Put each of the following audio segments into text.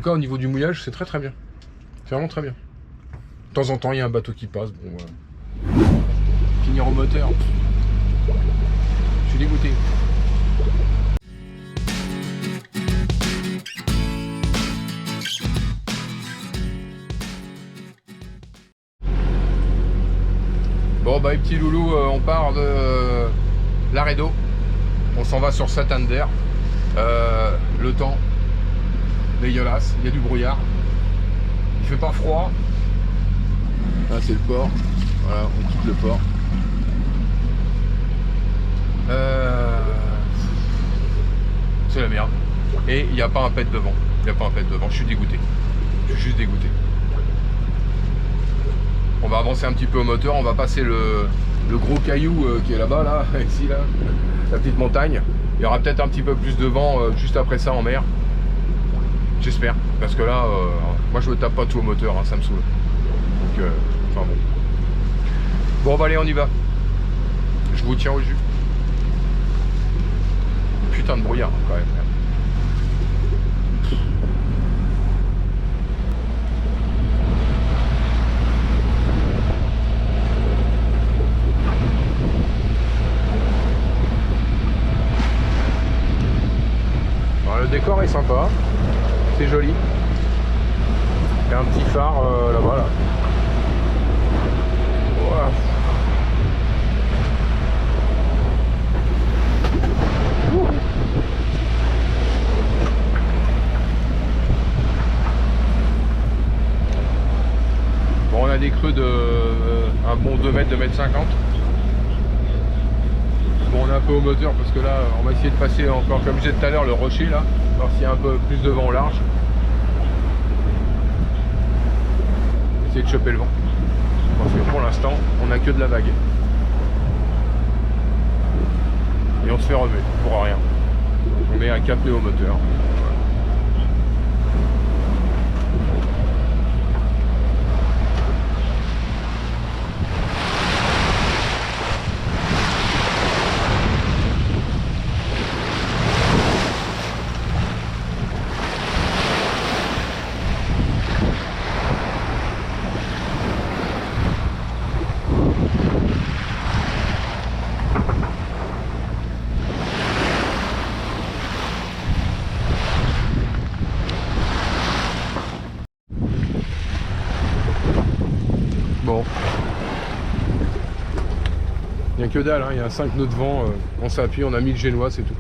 tout cas, au niveau du mouillage, c'est très bien. C'est vraiment très bien. De temps en temps, il y a un bateau qui passe. Bon, voilà. Finir au moteur. Je suis dégoûté. Bon bah les petits loulous, on part de Laredo. On s'en va sur Santander. Le temps dégueulasse, il y a du brouillard. Il fait pas froid. Là c'est le port. Voilà, on quitte le port. C'est la merde. Et il n'y a pas un pet devant. Il n'y a pas un pet devant. Je suis dégoûté. Je suis juste dégoûté. On va avancer un petit peu au moteur. On va passer le gros caillou qui est là-bas, là, ici, là, la petite montagne. Il y aura peut-être un petit peu plus de vent juste après ça en mer. J'espère. Parce que là, moi je me tape pas tout au moteur, hein, ça me saoule. Donc, enfin bon. Bon, bah allez, on y va. Je vous tiens au jus. Putain de brouillard, quand même. Alors, le décor est sympa. C'est joli. Il y a un petit phare là-bas, là. Voilà. Bon, on a des creux de un bon 2 mètres, 2 mètres 50. Bon, on est un peu au moteur parce que là, on va essayer de passer encore, comme je disais tout à l'heure, le rocher là, voir s'il y a un peu plus de vent au large. Essayer de choper le vent. Parce que pour l'instant, on n'a que de la vague. Et on se fait remuer pour rien. On met un cap au moteur. Bon. Il n'y a que dalle, hein. Il y a 5 nœuds de vent, on s'appuie, on a mis le génois, c'est tout.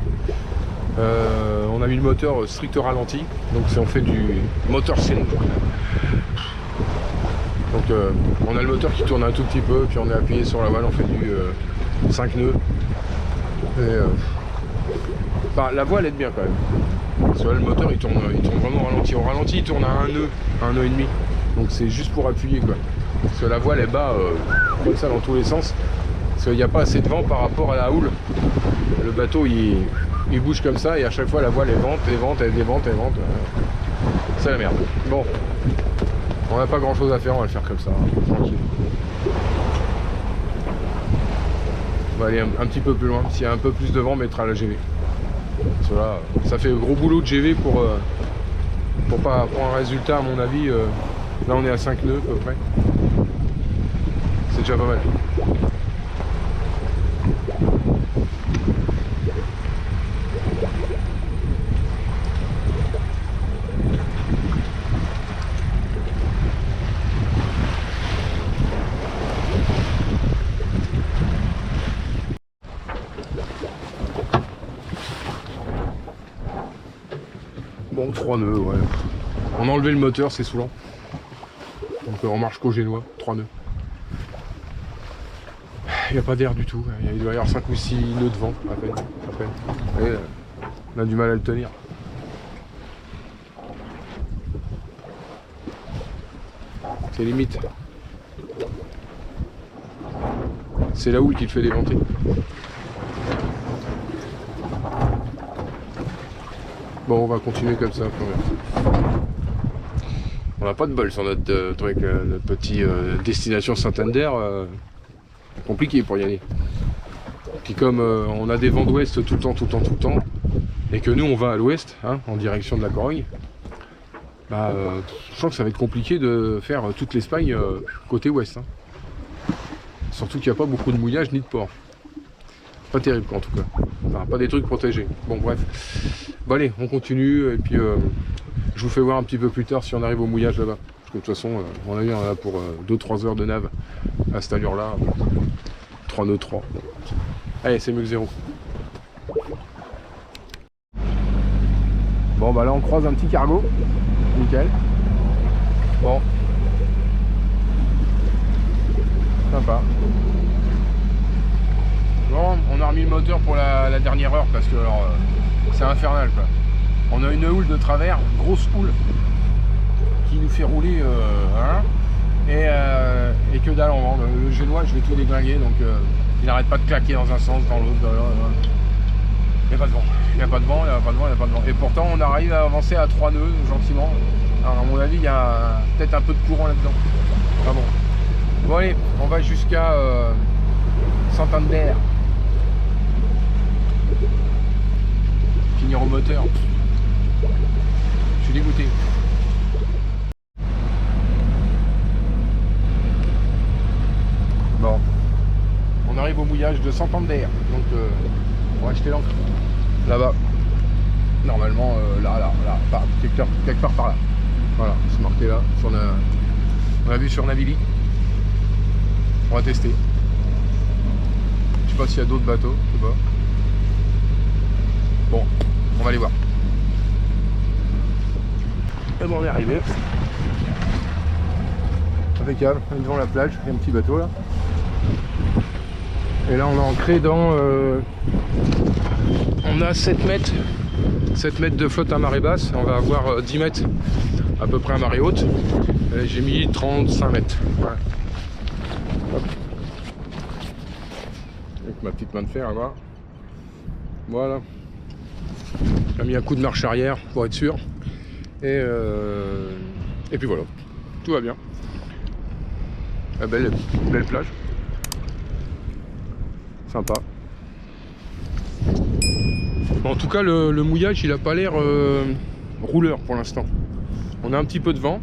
On a mis le moteur strict ralenti, donc on fait du moteur sync. Donc on a le moteur qui tourne un tout petit peu, puis on est appuyé sur la voile, on fait du 5 nœuds. Et, enfin, la voile aide bien quand même. Parce que là, le moteur il tourne vraiment ralenti. Au ralenti il tourne à un nœud et demi. Donc c'est juste pour appuyer quoi. Parce que la voile elle bat comme ça dans tous les sens. Parce qu'il n'y a pas assez de vent par rapport à la houle. Le bateau il bouge comme ça et à chaque fois la voile elle vente, elle dévente, elle vente. C'est la merde. Bon. On n'a pas grand chose à faire, on va le faire comme ça. Hein, tranquille. On va aller un petit peu plus loin. S'il y a un peu plus de vent, on mettra la GV. Parce que là, ça fait gros boulot de GV pour un résultat à mon avis. Là on est à 5 nœuds à peu près. C'est déjà pas mal. Bon, 3 nœuds, ouais. On a enlevé le moteur, c'est saoulant. Donc on marche qu'au génois, 3 nœuds. Il n'y a pas d'air du tout. Il doit y avoir 5 ou 6 nœuds de vent, à peine. Et, on a du mal à le tenir. C'est limite. C'est la houle qui le fait démonter. Bon, on va continuer comme ça. On n'a pas de bol sur notre truc, notre petit destination Santander. Compliqué pour y aller. Puis comme on a des vents d'ouest tout le temps, et que nous on va à l'ouest, hein, en direction de la Corogne, je sens que ça va être compliqué de faire toute l'Espagne côté ouest. Hein. Surtout qu'il n'y a pas beaucoup de mouillage ni de port. Pas terrible quoi, en tout cas. Enfin, pas des trucs protégés. Bon bref. Bon allez, on continue et puis je vous fais voir un petit peu plus tard si on arrive au mouillage là-bas. Parce que de toute façon, on a eu là pour 2-3 heures de nave à cette allure-là. 3 nœuds 3. Allez, c'est mieux que 0. Bon bah là on croise un petit cargo. Nickel. Bon. Sympa. Bon, on a remis le moteur pour la dernière heure parce que alors c'est infernal quoi. On a une houle de travers, grosse houle, qui nous fait rouler hein, et que dalle en vent. Le génois je vais tout déglinguer donc il n'arrête pas de claquer dans un sens, dans l'autre. Il n'y a pas de vent, il n'y a pas de vent, il n'y a pas de vent, il n'y a pas de vent. Et pourtant on arrive à avancer à 3 nœuds gentiment. Alors à mon avis il y a peut-être un peu de courant là-dedans. Ah bon. Bon allez, on va jusqu'à Santander. Finir au moteur. Je suis dégoûté. Bon. On arrive au mouillage de Santander. Donc on va acheter l'encre. Là-bas. Normalement là, quelque part par là. Voilà, c'est marqué là. On a vu sur Navili. On va tester. Je sais pas s'il y a d'autres bateaux, je sais pas. Bon, on va aller voir. Et bon, on est arrivé. Impeccable, on est devant la plage, il y a un petit bateau là. Et là on est ancré dans... on a 7 mètres. 7 mètres de flotte à marée basse, on va avoir 10 mètres à peu près à marée haute. J'ai mis 35 mètres. Ouais. Hop. Avec ma petite main de fer à voir. Voilà. J'ai mis un coup de marche arrière pour être sûr. Et puis voilà. Tout va bien. Ah, belle plage. Sympa. Bon, en tout cas, le mouillage, il a pas l'air rouleur pour l'instant. On a un petit peu de vent.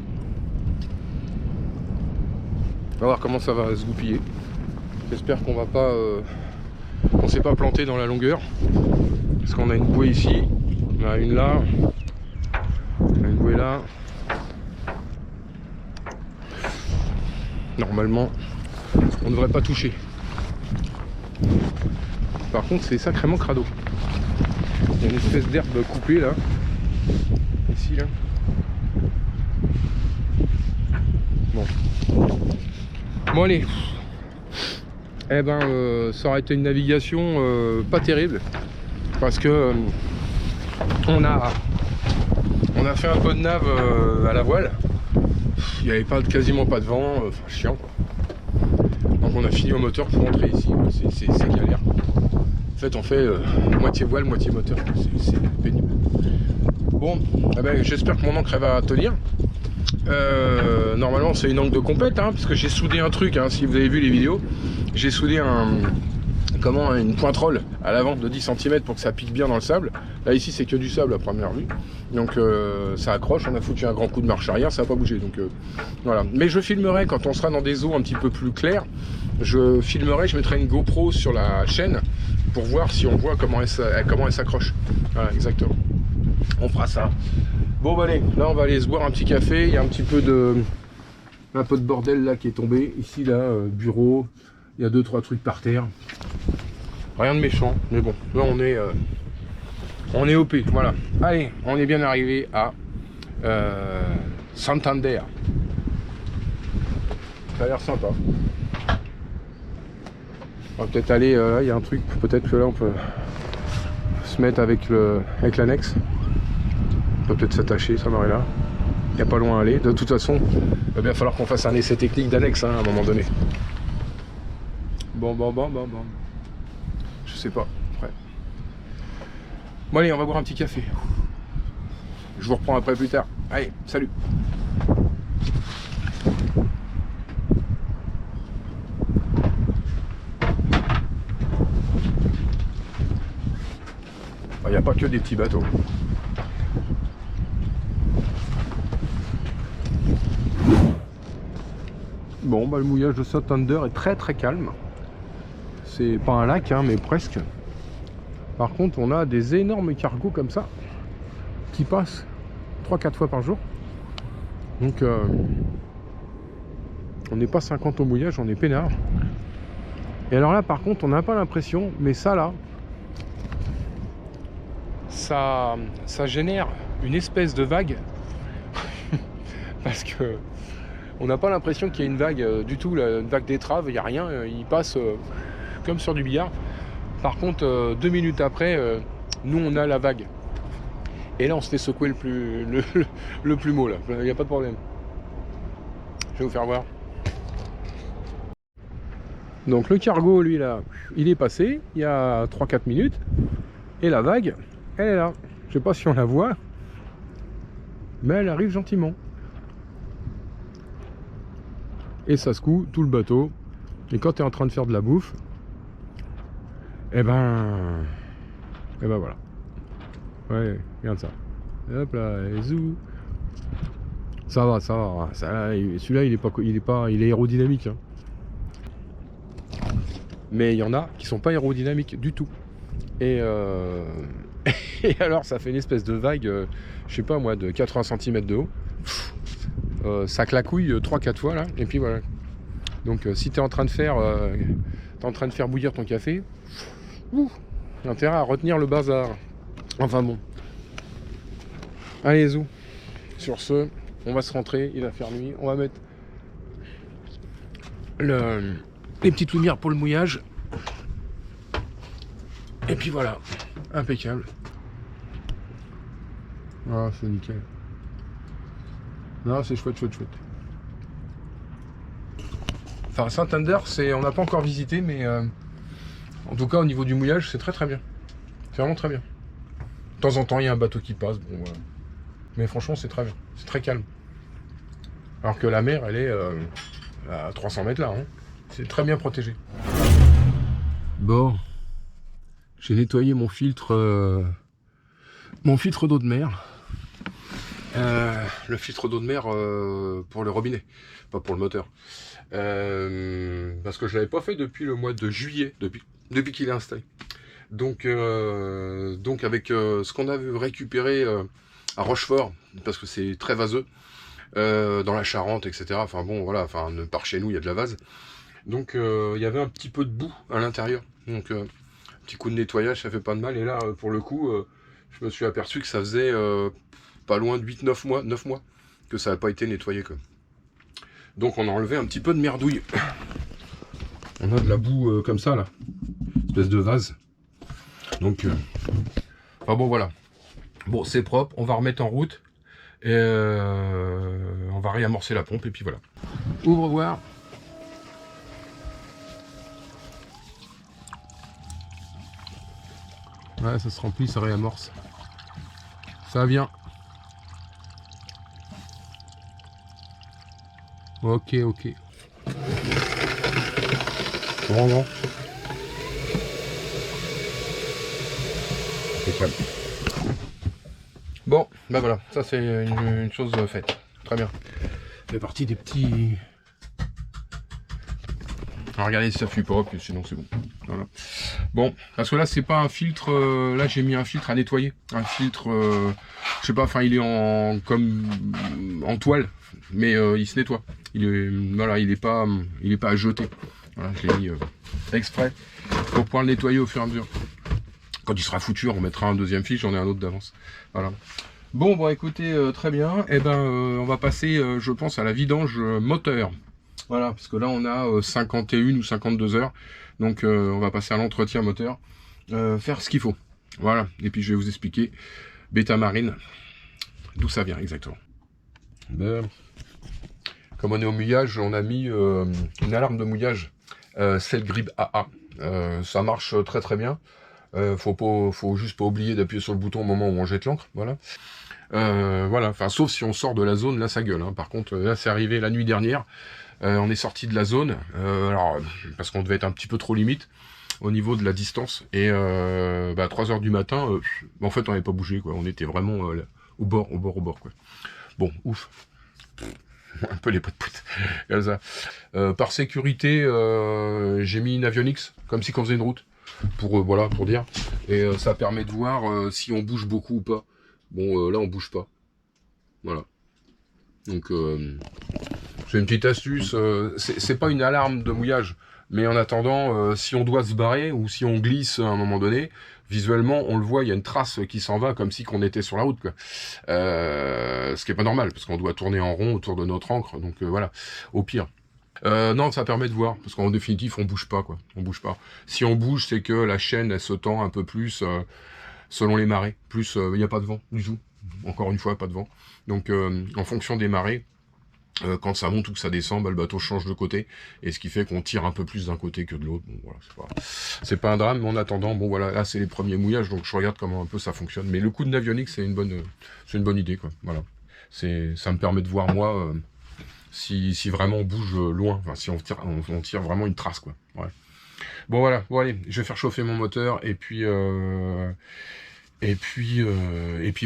On va voir comment ça va se goupiller. J'espère qu'on va pas... on s'est pas planté dans la longueur. Parce qu'on a une bouée ici. On a une là. On a une bouée là. Normalement, on ne devrait pas toucher. Par contre, c'est sacrément crado. Il y a une espèce d'herbe coupée là. Ici là. Bon. Bon allez. Eh ben ça aurait été une navigation pas terrible. Parce que on a fait un peu de nave à la voile. Il n'y avait quasiment pas de vent, enfin chiant quoi. Donc on a fini au moteur pour rentrer ici, c'est galère. En fait on fait moitié voile, moitié moteur, c'est pénible. Bon, eh ben, j'espère que mon ancre va tenir. Normalement c'est une ancre de compète, hein, parce que j'ai soudé un truc, hein, si vous avez vu les vidéos, j'ai soudé une pointe-rolle à l'avant de 10 cm pour que ça pique bien dans le sable. Là ici c'est que du sable à première vue. Donc ça accroche, on a foutu un grand coup de marche arrière, ça n'a pas bougé. Donc voilà. Mais je filmerai quand on sera dans des eaux un petit peu plus claires. Je filmerai, je mettrai une GoPro sur la chaîne pour voir si on voit comment elle s'accroche. Voilà, exactement. On fera ça. Bon bah allez, là on va aller se boire un petit café. Il y a un peu de bordel là qui est tombé. Ici là, bureau. Il y a 2-3 trucs par terre. Rien de méchant, mais bon, là on est OP, voilà. Allez, on est bien arrivé à Santander. Ça a l'air sympa. On va peut-être aller, là il y a un truc, peut-être que là on peut se mettre avec l'annexe. On peut peut-être s'attacher, ça m'aurait là. Il n'y a pas loin à aller. De toute façon, il va bien falloir qu'on fasse un essai technique d'annexe hein, à un moment donné. Bon. Je sais pas. Ouais. Bon allez, on va boire un petit café. Je vous reprends après plus tard. Allez, salut. Il n'y a pas que des petits bateaux. Bon, bah, le mouillage de Santander est très très calme. C'est pas un lac, hein, mais presque. Par contre, on a des énormes cargos comme ça qui passent 3-4 fois par jour. Donc, on n'est pas 50 au mouillage, on est peinard. Et alors là, par contre, on n'a pas l'impression, mais ça là, ça génère une espèce de vague. Parce que on n'a pas l'impression qu'il y a une vague du tout, une vague d'étrave, il n'y a rien, il passe comme sur du billard. Par contre, 2 minutes après, nous on a la vague. Et là on se fait secouer le plumeau là, il n'y a pas de problème. Je vais vous faire voir. Donc le cargo lui là, il est passé il y a 3-4 minutes. Et la vague, elle est là. Je sais pas si on la voit, mais elle arrive gentiment. Et ça secoue tout le bateau. Et quand tu es en train de faire de la bouffe, et ben voilà. Ouais, regarde ça. Hop là, et zou. Ça va. Celui-là, il est aérodynamique. Hein. Mais il y en a qui sont pas aérodynamiques du tout. Et, et alors, ça fait une espèce de vague, je sais pas moi, de 80 cm de haut. Ça claquouille 3-4 fois là, et puis voilà. Donc si tu es en train de faire bouillir ton café, intérêt à retenir le bazar. Enfin bon. Allez zou. Sur ce, on va se rentrer, il va faire nuit, on va mettre les petites lumières pour le mouillage. Et puis voilà, impeccable. Ah, c'est nickel. Non, c'est chouette. Enfin, Santander, on n'a pas encore visité, mais en tout cas, au niveau du mouillage, c'est très très bien. C'est vraiment très bien. De temps en temps, il y a un bateau qui passe, bon, voilà. Mais franchement, c'est très bien. C'est très calme. Alors que la mer, elle est à 300 mètres là. Hein. C'est très bien protégé. Bon, j'ai nettoyé mon filtre d'eau de mer. Le filtre d'eau de mer pour le robinet, pas pour le moteur. Parce que je l'avais pas fait depuis le mois de juillet, depuis qu'il est installé. Donc avec ce qu'on a récupéré à Rochefort, parce que c'est très vaseux, dans la Charente, etc. Enfin bon, voilà, enfin par chez nous il y a de la vase. Donc il y avait un petit peu de boue à l'intérieur. Donc petit coup de nettoyage, ça fait pas de mal. Et là, pour le coup, je me suis aperçu que ça faisait pas loin de 9 mois que ça n'a pas été nettoyé. Quoi. Donc on a enlevé un petit peu de merdouille. On a de la boue comme ça là, espèce de vase. Donc, enfin bon voilà. Bon, c'est propre, on va remettre en route. Et on va réamorcer la pompe et puis voilà. Ouvre voir. Ouais, ça se remplit, ça réamorce. Ça vient. Ok. Grand. Impeccable. Bon, ben voilà, ça c'est une chose faite. Très bien. Ça fait partie des petits... Alors regardez si ça fuit pas, puis sinon c'est bon. Voilà. Bon, parce que là c'est pas un filtre, là j'ai mis un filtre à nettoyer. Un filtre, je sais pas, enfin il est comme en toile, mais il se nettoie. Voilà, il est pas à jeter. Voilà, je l'ai mis exprès pour pouvoir le nettoyer au fur et à mesure. Quand il sera foutu, on mettra un deuxième filtre, j'en ai un autre d'avance. Voilà. Bon, écoutez, très bien. Et on va passer, je pense, à la vidange moteur. Voilà, parce que là, on a 51 ou 52 heures. Donc, on va passer à l'entretien moteur. Faire ce qu'il faut. Voilà. Et puis, je vais vous expliquer Betamarine, d'où ça vient exactement. Comme on est au mouillage, on a mis une alarme de mouillage Cellgrip AA. Ça marche très très bien. Faut juste pas oublier d'appuyer sur le bouton au moment où on jette l'encre, voilà. Voilà, enfin sauf si on sort de la zone, là ça gueule. Hein. Par contre, là c'est arrivé la nuit dernière. On est sorti de la zone, alors parce qu'on devait être un petit peu trop limite au niveau de la distance. Et à 3h du matin, en fait on n'avait pas bougé, quoi. On était vraiment au bord, quoi. Bon, ouf. un peu les potes comme ça. Par sécurité, j'ai mis une Avionics, comme si on faisait une route, pour voilà, pour dire. Et ça permet de voir si on bouge beaucoup ou pas. Bon, là on bouge pas. Voilà. Donc c'est une petite astuce. C'est pas une alarme de mouillage, mais en attendant, si on doit se barrer ou si on glisse à un moment donné, visuellement on le voit, il y a une trace qui s'en va comme si qu'on était sur la route, quoi. Ce qui est pas normal parce qu'on doit tourner en rond autour de notre ancre. Donc voilà, au pire. Non, ça permet de voir, parce qu'en définitive, on bouge pas, quoi. On bouge pas. Si on bouge, c'est que la chaîne, elle se tend un peu plus selon les marées. Plus, il n'y a pas de vent du tout. Encore une fois, pas de vent. Donc, en fonction des marées, quand ça monte ou que ça descend, bah, le bateau change de côté. Et ce qui fait qu'on tire un peu plus d'un côté que de l'autre. Bon, voilà, c'est pas un drame, mais en attendant, bon, voilà, là, c'est les premiers mouillages, donc je regarde comment un peu ça fonctionne. Mais le coup de Navionics, c'est une bonne idée, quoi. Voilà. Ça me permet de voir, moi... si vraiment on bouge loin, enfin si on tire vraiment une trace, quoi. Ouais. Bon voilà, bon allez, je vais faire chauffer mon moteur et puis ben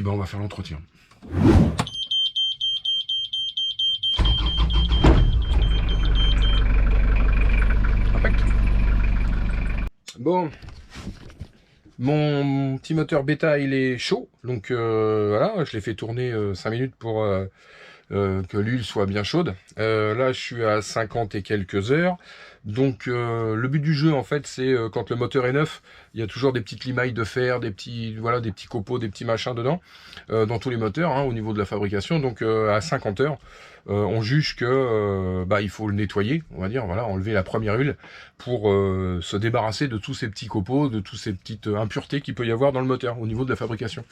on va faire l'entretien. Bon, mon petit moteur bêta il est chaud, donc voilà, je l'ai fait tourner 5 minutes pour que l'huile soit bien chaude. Là je suis à 50 et quelques heures. Donc le but du jeu en fait c'est quand le moteur est neuf, il y a toujours des petites limailles de fer, des petits copeaux, des petits machins dedans, dans tous les moteurs, hein, au niveau de la fabrication. Donc à 50 heures, on juge que il faut le nettoyer, on va dire, voilà, enlever la première huile pour se débarrasser de tous ces petits copeaux, de toutes ces petites impuretés qu'il peut y avoir dans le moteur au niveau de la fabrication.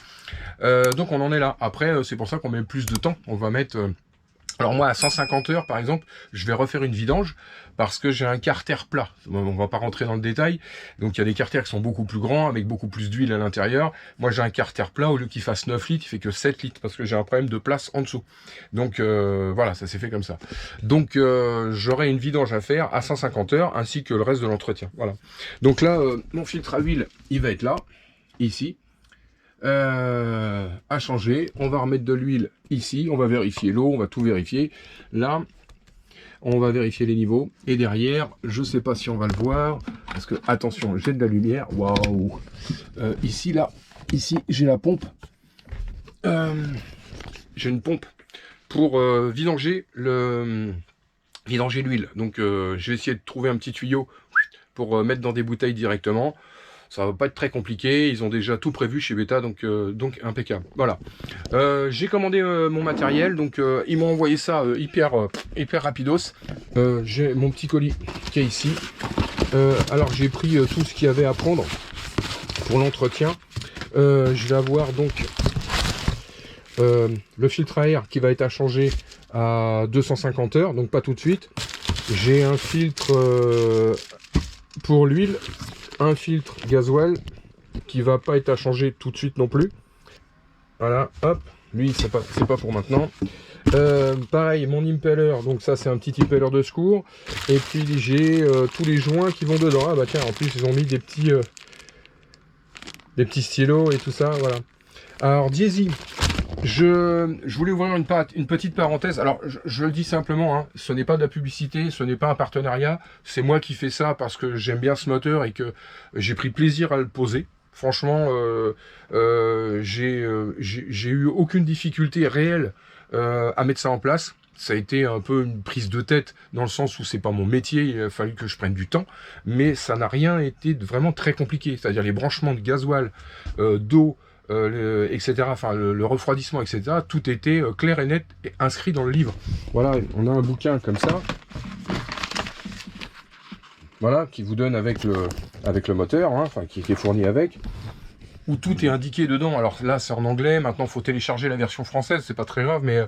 Donc on en est là. Après c'est pour ça qu'on met plus de temps. On va mettre alors moi à 150 heures par exemple, je vais refaire une vidange parce que j'ai un carter plat. On va pas rentrer dans le détail. Donc il y a des carters qui sont beaucoup plus grands avec beaucoup plus d'huile à l'intérieur. Moi j'ai un carter plat, au lieu qu'il fasse 9 litres, il fait que 7 litres parce que j'ai un problème de place en dessous. Donc voilà, ça s'est fait comme ça. Donc j'aurai une vidange à faire à 150 heures ainsi que le reste de l'entretien. Voilà. Donc là mon filtre à huile, il va être là, ici. À changer, on va remettre de l'huile ici, on va vérifier l'eau, on va tout vérifier. Là on va vérifier les niveaux et derrière je sais pas si on va le voir parce que attention, j'ai de la lumière. Waouh. Ici j'ai la pompe, j'ai une pompe pour vidanger l'huile. Donc je vais essayer de trouver un petit tuyau pour mettre dans des bouteilles directement. Ça va pas être très compliqué, ils ont déjà tout prévu chez Beta, donc impeccable. Voilà. J'ai commandé mon matériel, donc ils m'ont envoyé ça hyper rapidos. J'ai mon petit colis qui est ici. Alors j'ai pris tout ce qu'il y avait à prendre pour l'entretien. Je vais avoir donc le filtre à air qui va être à changer à 250 heures, donc pas tout de suite. J'ai un filtre pour l'huile, un filtre gasoil qui va pas être à changer tout de suite non plus. Voilà, hop, lui c'est pas pour maintenant. Pareil, mon impeller, donc ça c'est un petit impeller de secours. Et puis j'ai tous les joints qui vont dedans. Ah bah tiens, en plus ils ont mis des petits stylos et tout ça, voilà. Alors Diesy, je voulais ouvrir une petite parenthèse. Alors je le dis simplement, hein, ce n'est pas de la publicité, ce n'est pas un partenariat, c'est moi qui fais ça parce que j'aime bien ce moteur et que j'ai pris plaisir à le poser. Franchement, j'ai eu aucune difficulté réelle à mettre ça en place. Ça a été un peu une prise de tête dans le sens où c'est pas mon métier, il a fallu que je prenne du temps, mais ça n'a rien été vraiment très compliqué. C'est-à-dire les branchements de gasoil, d'eau, etc., enfin le refroidissement, etc., tout était clair et net et inscrit dans le livre. Voilà, on a un bouquin comme ça, voilà, qui vous donne avec le moteur, hein, enfin qui est fourni avec, où tout est indiqué dedans. Alors là c'est en anglais, maintenant il faut télécharger la version française, c'est pas très grave, mais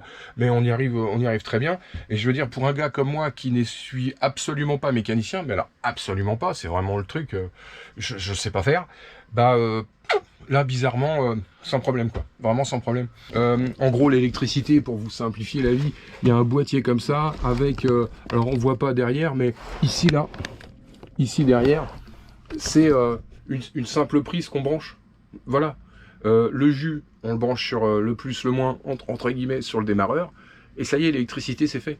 on y arrive très bien. Et je veux dire, pour un gars comme moi qui ne suis absolument pas mécanicien, mais alors absolument pas, c'est vraiment le truc, je sais pas faire, bah là bizarrement sans problème, quoi, vraiment sans problème. En gros l'électricité, pour vous simplifier la vie, il y a un boîtier comme ça avec alors on voit pas derrière, mais ici derrière c'est une simple prise qu'on branche, voilà. Le jus on le branche sur le plus le moins entre guillemets sur le démarreur, et ça y est, l'électricité c'est fait.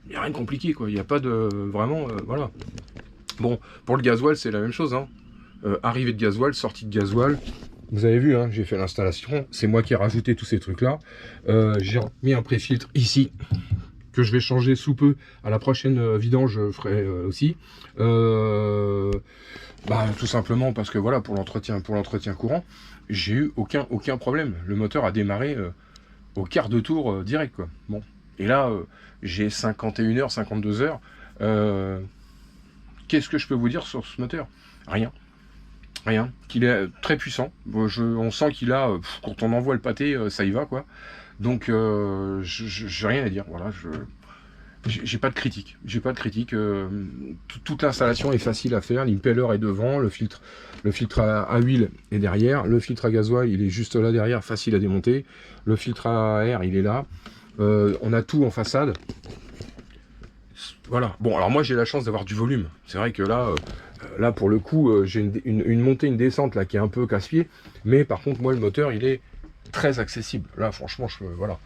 Il n'y a rien de compliqué, quoi. Il n'y a pas de... Vraiment, voilà. Bon, pour le gasoil, c'est la même chose, hein. Arrivée de gasoil, sortie de gasoil. Vous avez vu, hein, j'ai fait l'installation. C'est moi qui ai rajouté tous ces trucs-là. J'ai mis un pré-filtre ici, que je vais changer sous peu. À la prochaine vidange, je ferai aussi. Bah, tout simplement parce que, voilà, pour l'entretien courant, j'ai eu aucun problème. Le moteur a démarré au quart de tour direct, quoi. Bon. Et là, j'ai 51 heures, 52 heures. Qu'est-ce que je peux vous dire sur ce moteur? Rien. Rien. Qu'il est très puissant. On sent qu'il a, quand on envoie le pâté, ça y va, quoi. Donc, j'ai rien à dire. Voilà, j'ai pas de critique. J'ai pas de critique. Toute l'installation est facile à faire. L'impeller est devant. Le filtre à huile est derrière. Le filtre à gasoil, il est juste là derrière, facile à démonter. Le filtre à air, il est là. On a tout en façade. Voilà. Bon, alors moi j'ai la chance d'avoir du volume. C'est vrai que là pour le coup, j'ai une montée, une descente là qui est un peu casse-pied. Mais par contre, moi le moteur, il est très accessible. Là, franchement, voilà,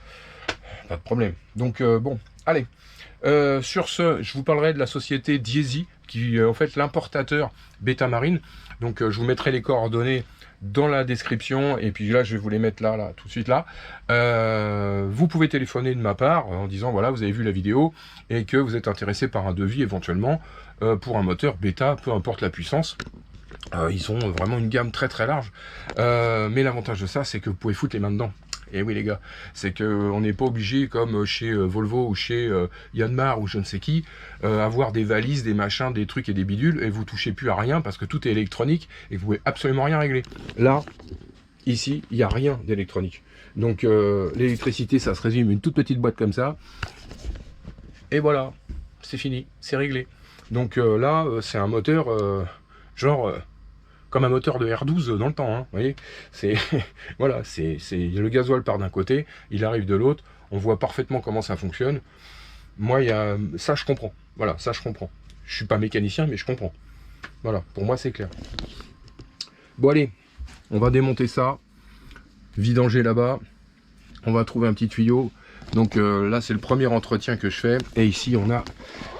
pas de problème. Donc bon, allez. Sur ce, je vous parlerai de la société Diesy, qui est en fait l'importateur Betamarine. Donc je vous mettrai les coordonnées dans la description, et puis là je vais vous les mettre là tout de suite là. Vous pouvez téléphoner de ma part en disant voilà, vous avez vu la vidéo et que vous êtes intéressé par un devis éventuellement pour un moteur Beta, peu importe la puissance. Ils ont vraiment une gamme très très large, mais l'avantage de ça, c'est que vous pouvez foutre les mains dedans. Et oui les gars, c'est que on n'est pas obligé comme chez Volvo ou chez Yanmar ou je ne sais qui, avoir des valises, des machins, des trucs et des bidules, et vous touchez plus à rien parce que tout est électronique et vous pouvez absolument rien régler. Là, ici, il n'y a rien d'électronique. Donc l'électricité, ça se résume une toute petite boîte comme ça. Et voilà, c'est fini, c'est réglé. Donc là, c'est un moteur genre... comme un moteur de R12 dans le temps, hein, vous voyez, c'est voilà, c'est le gasoil part d'un côté, il arrive de l'autre, on voit parfaitement comment ça fonctionne. Moi, ça je comprends, voilà, ça je comprends. Je suis pas mécanicien, mais je comprends. Voilà, pour moi c'est clair. Bon allez, on va démonter ça, vidanger là-bas, on va trouver un petit tuyau. Donc là c'est le premier entretien que je fais, et ici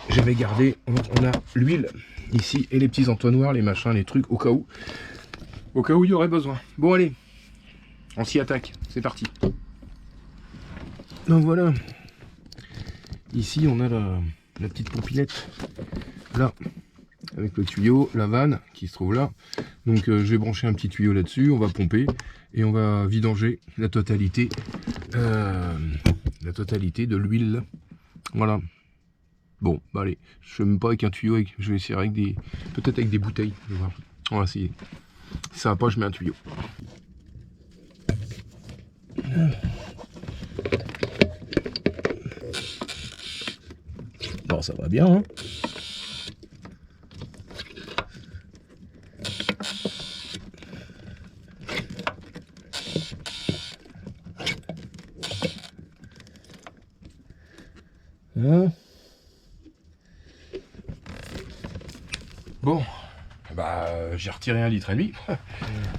j'avais gardé, on a l'huile ici et les petits entonnoirs, les machins, les trucs au cas où il y aurait besoin. Bon allez, on s'y attaque, c'est parti. Donc voilà, ici on a la petite pompinette là avec le tuyau, la vanne qui se trouve là. Donc je vais brancher un petit tuyau là-dessus, on va pomper et on va vidanger la totalité de l'huile. Voilà. Bon, bah allez, je ne fais même pas avec un tuyau, je vais essayer avec peut-être avec des bouteilles. Je vais voir. On va essayer. Si ça va pas, je mets un tuyau. Bon, ça va bien, hein. Bon, bah j'ai retiré 1,5 litre.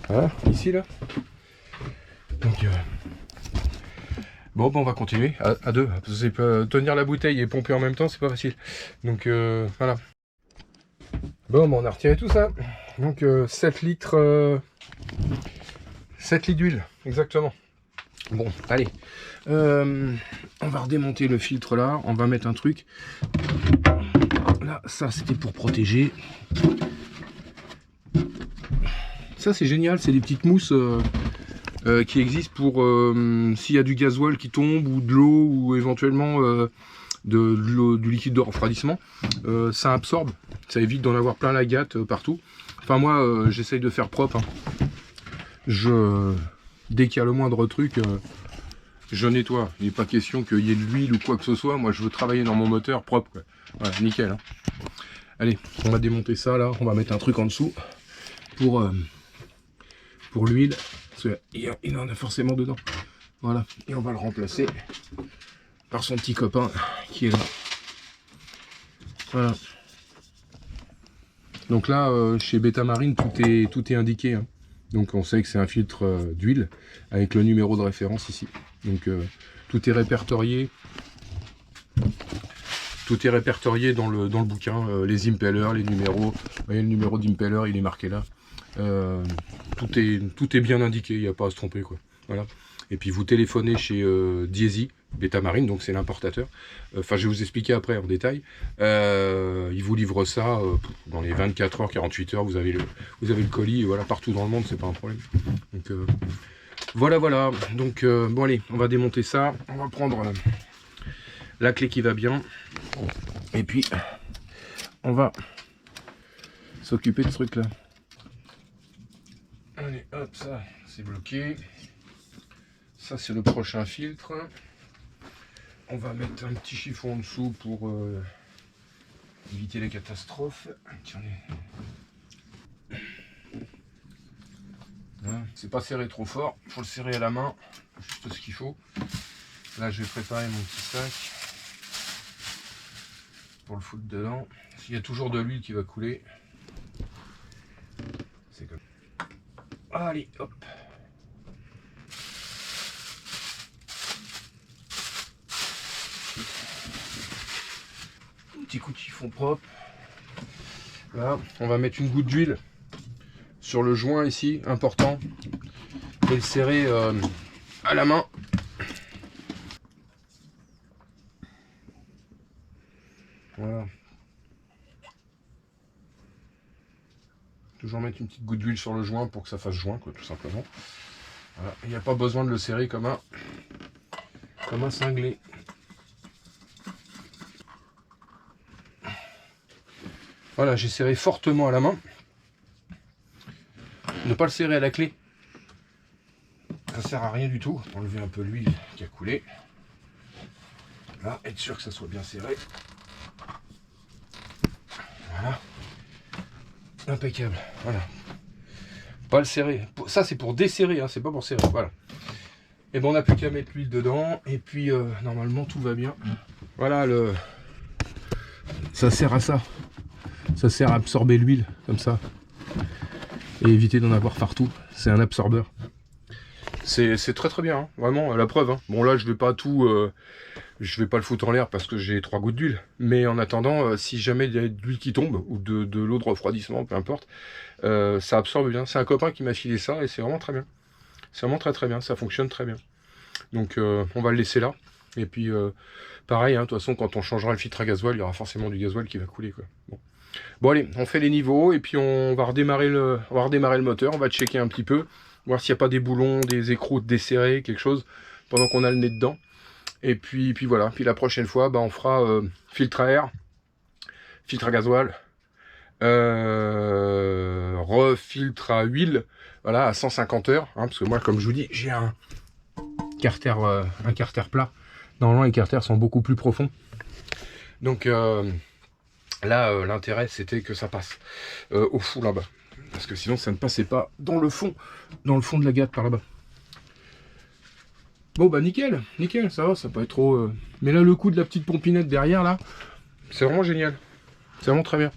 Voilà, ici là. Donc bon, bah, on va continuer à deux. Parce que tenir la bouteille et pomper en même temps, c'est pas facile. Donc voilà. Bon, bah, on a retiré tout ça. Donc 7 litres d'huile, exactement. Bon, allez. On va redémonter le filtre là. On va mettre un truc. Là, ça c'était pour protéger. Ça c'est génial, c'est des petites mousses qui existent pour s'il y a du gasoil qui tombe ou de l'eau ou éventuellement du liquide de refroidissement. Ça absorbe, ça évite d'en avoir plein la gâte partout. Enfin moi j'essaye de faire propre. Hein. Dès qu'il y a le moindre truc, je nettoie. Il n'est pas question qu'il y ait de l'huile ou quoi que ce soit. Moi je veux travailler dans mon moteur propre, quoi. Voilà, nickel. Hein. Allez, on va démonter ça là, on va mettre un truc en dessous pour l'huile, parce qu'il en a forcément dedans. Voilà, et on va le remplacer par son petit copain qui est là. Voilà. Donc là, chez Betamarine, tout est indiqué. Hein. Donc on sait que c'est un filtre d'huile avec le numéro de référence ici. Donc tout est répertorié. Tout est répertorié dans le bouquin, les impellers, les numéros. Vous voyez, le numéro d'impeller, il est marqué là. Tout est bien indiqué, il n'y a pas à se tromper, quoi. Voilà. Et puis vous téléphonez chez Diesy, Betamarine, donc c'est l'importateur. Enfin, je vais vous expliquer après en détail. Ils vous livrent ça dans les 24 heures, 48 heures. Vous avez le colis, et voilà, partout dans le monde, c'est pas un problème. Donc voilà. Donc bon, allez, on va démonter ça. On va prendre la clé qui va bien. Et puis, on va s'occuper de ce truc là. Allez, hop, ça, c'est bloqué. Ça, c'est le prochain filtre. On va mettre un petit chiffon en dessous pour éviter les catastrophes. Voilà. C'est pas serré trop fort, il faut le serrer à la main, juste ce qu'il faut. Là, je vais préparer mon petit sac pour le foutre dedans. Il y a toujours de l'huile qui va couler. C'est comme ça. Allez, hop. Un petit coup de chiffon propre. Là, on va mettre une goutte d'huile sur le joint ici, important, et le serrer à la main. Voilà. Toujours mettre une petite goutte d'huile sur le joint pour que ça fasse joint, quoi, tout simplement. Voilà. Il n'y a pas besoin de le serrer comme un cinglé. Voilà, j'ai serré fortement à la main. Ne pas le serrer à la clé, ça sert à rien du tout. Enlever un peu l'huile qui a coulé. Là, être sûr que ça soit bien serré. Voilà. Impeccable. Voilà. Pas le serrer. Ça, c'est pour desserrer, hein, c'est pas pour serrer. Voilà. Et bon, on n'a plus qu'à mettre l'huile dedans. Et puis, normalement, tout va bien. Voilà, ça sert à ça. Ça sert à absorber l'huile, comme ça. Et éviter d'en avoir partout. C'est un absorbeur. C'est très très bien, hein. Vraiment, à la preuve. Hein. Bon, là, je vais pas le foutre en l'air parce que j'ai 3 gouttes d'huile. Mais en attendant, si jamais il y a de l'huile qui tombe, ou de l'eau de refroidissement, peu importe, ça absorbe bien. C'est un copain qui m'a filé ça et c'est vraiment très bien. C'est vraiment très très bien, ça fonctionne très bien. Donc, on va le laisser là. Et puis, pareil, hein, de toute façon, quand on changera le filtre à gasoil, il y aura forcément du gasoil qui va couler, quoi. Bon, allez, on fait les niveaux et puis on va redémarrer le moteur. On va checker un petit peu, voir s'il n'y a pas des boulons, des écroutes desserrées, quelque chose, pendant qu'on a le nez dedans. Et puis voilà. Puis la prochaine fois, bah, on fera filtre à air, filtre à gasoil, refiltre à huile, voilà, à 150 heures. Hein, parce que moi, comme je vous dis, j'ai un carter plat. Normalement, les carters sont beaucoup plus profonds. Donc là, l'intérêt, c'était que ça passe au fond là-bas. Parce que sinon, ça ne passait pas dans le fond de la gâte par là-bas. Bon, bah nickel, ça va, ça peut être trop... Mais là, le coup de la petite pompinette derrière, là, c'est vraiment génial. C'est vraiment très bien.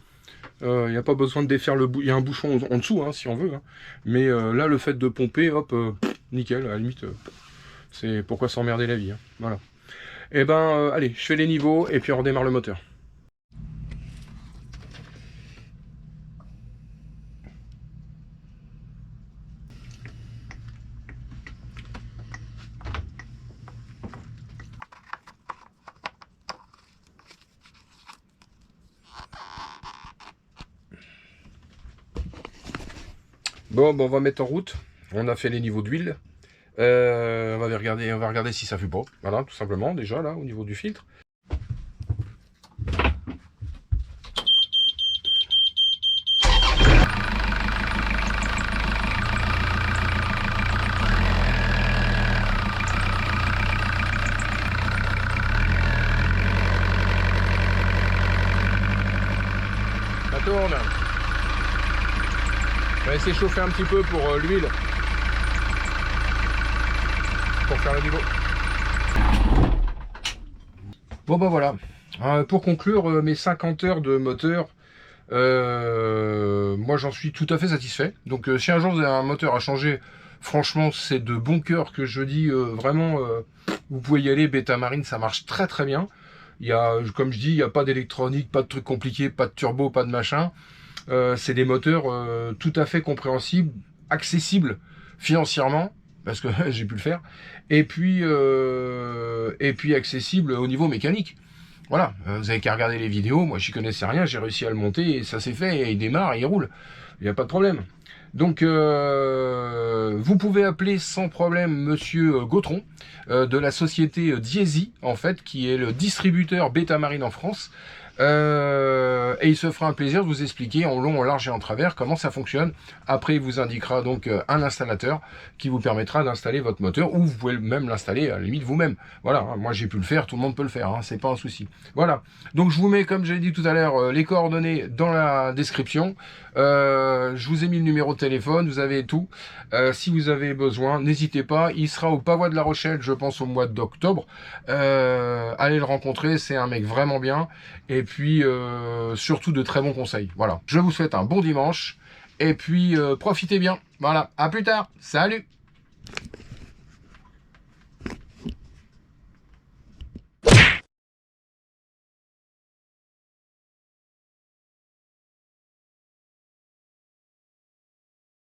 Il n'y a pas besoin de défaire le bouchon. Il y a un bouchon en dessous, hein, si on veut. Hein. Mais là, le fait de pomper, hop, nickel, à la limite, c'est pourquoi s'emmerder la vie. Hein. Voilà. Et ben, allez, je fais les niveaux et puis on redémarre le moteur. Bon, on va mettre en route. On a fait les niveaux d'huile. On va regarder si ça fuit pas. Voilà, tout simplement, déjà, là, au niveau du filtre. Ça tourne. On va essayer de chauffer un petit peu pour l'huile. Pour faire le niveau. Bon bah voilà. Pour conclure mes 50 heures de moteur, moi j'en suis tout à fait satisfait. Donc si un jour vous avez un moteur à changer, Franchement, c'est de bon cœur que je dis, vraiment, vous pouvez y aller, Betamarine, ça marche très très bien. Il y a, comme je dis, il n'y a pas d'électronique, pas de trucs compliqués, pas de turbo, pas de machin. C'est des moteurs tout à fait compréhensibles, accessibles financièrement, parce que j'ai pu le faire, et puis accessibles au niveau mécanique. Voilà, vous avez qu'à regarder les vidéos, moi j'y connaissais rien, j'ai réussi à le monter, et ça s'est fait, et il démarre, et il roule. Il n'y a pas de problème. Donc, vous pouvez appeler sans problème Monsieur Gautron de la société Diesy, en fait, qui est le distributeur Betamarine en France. Et il se fera un plaisir de vous expliquer en long, en large et en travers comment ça fonctionne. Après, il vous indiquera donc un installateur qui vous permettra d'installer votre moteur, ou vous pouvez même l'installer à la limite vous-même. Voilà, hein, moi j'ai pu le faire, tout le monde peut le faire, hein, c'est pas un souci. Voilà, donc je vous mets, comme j'ai dit tout à l'heure, les coordonnées dans la description. Je vous ai mis le numéro de téléphone, vous avez tout. Si vous avez besoin, n'hésitez pas. Il sera au Pavois de la Rochelle, je pense, au mois d'octobre. Allez le rencontrer, c'est un mec vraiment bien. Et puis, surtout de très bons conseils. Voilà. Je vous souhaite un bon dimanche. Et puis, profitez bien. Voilà. À plus tard. Salut!